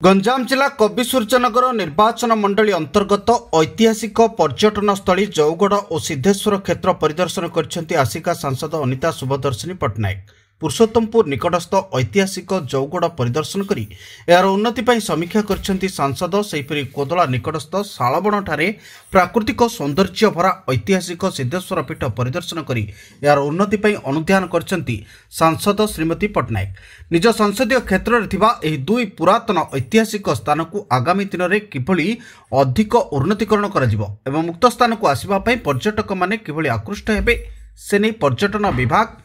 गंजाम जिला कविसूर्यनगर निर्वाचन मंडली अंतर्गत ऐतिहासिक पर्यटन स्थली जौगड़ और सिद्धेश्वर क्षेत्र परिदर्शन करछन्ती आसिका सांसद अनिता शुभदर्शिनी पट्टनायक। पुरुषोत्तमपुर निकटस्थ ऐतिहासिक जौगड़ परिदर्शन करी यार उन्नति पई समीक्षा करछन्ती सांसद। सेहिपरि कोदला निकटस्थ शालबण ठारे प्राकृतिक सौंदर्य भरा ऐतिहासिक सिद्धेश्वर पीठ परिदर्शन करी यार उन्नति पई अनुध्यान करछन्ती सांसद श्रीमती पट्टनायक। निज संसदीय क्षेत्र में थिबा एही दुई पुरातन ऐतिहासिक स्थान को आगामी दिन में किभली अधिक उन्नतीकरण कराजिबो एवं मुक्त स्थान को आसिबा पई पर्यटक माने किभली आकृष्ट हेबे से नै पर्यटन विभाग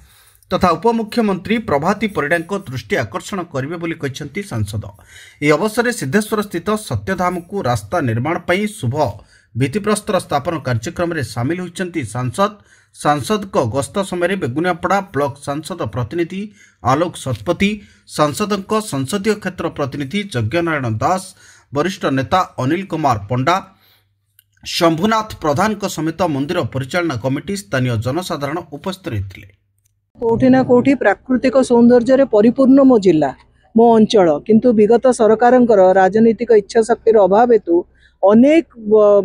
तथा उपमुख्यमंत्री प्रभाती परिडा दृष्टि आकर्षण करेंगे बोली कहिसेंती सांसद। यह अवसर में सिद्धेश्वर स्थित सत्यधाम को रास्ता निर्माण पर शुभ भित्तिप्रस्तर स्थापन कार्यक्रम में सामिल होती सांसद। सांसद को गस्त समय बेगुनियापड़ा ब्लॉक सांसद प्रतिनिधि आलोक शतपथी, सांसद संसदीय क्षेत्र प्रतिनिधि यज्ञनारायण दास, वरिष्ठ नेता अनिल कुमार पंडा, शंभुनाथ प्रधान समेत मंदिर परिचालना कमिटी स्थानीय जनसाधारण उपस्थित रही। कोठी ना कोठी प्राकृतिक सौंदर्य परिपूर्ण मो जिला मो अंचल किंतु विगत सरकार राजनीतिक इच्छा शक्तिर अभाव हेतु अनेक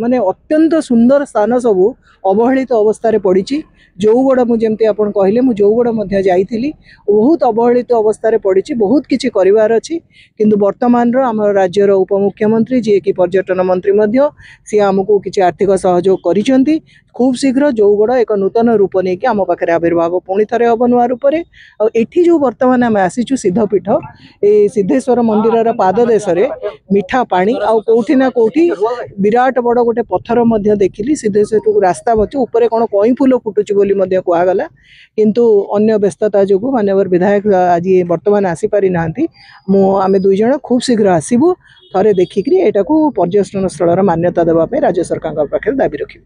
माने अत्यंत सुंदर स्थान सबू अवहेलित अवस्था पड़ी। जौगड़ मुझे आपन कहले मु जौगड़ मध्य जाइथिली, बहुत अवहेलित अवस्था पड़ी। बहुत किछि करिवार अछि किंतु वर्तमान आम राज्यर उपमुख्यमंत्री जी कि पर्यटन मंत्री मध्य सी आमको किछि आर्थिक सहयोग करिसेंती। खूब शीघ्र जौगड़ एक नूतन रूप नहीं कि आम पाखे आविर्भाव पुणी थे हम नुआ रूप से जो बर्तमान आम आसीचु सिद्धपीठ ए सिद्धेश्वर मंदिर पाददेश मीठा पानी आउ कौटी ना कौटी विराट बड़ गोटे पत्थर मध्य देखिली। सिद्धेश्वर रास्ता बच्चे ऊपर कौन कई फूल फुटुची बोली मध्य कहगला किंतु अन्य व्यस्तता जो माननीय विधायक आज बर्तमान आसीपारी ना आम दुई जन खूब शीघ्र आसबू थे देखिकी यहाँ पर्यटन स्थल मान्यता देवाई राज्य सरकार पाखे दाबी रखी।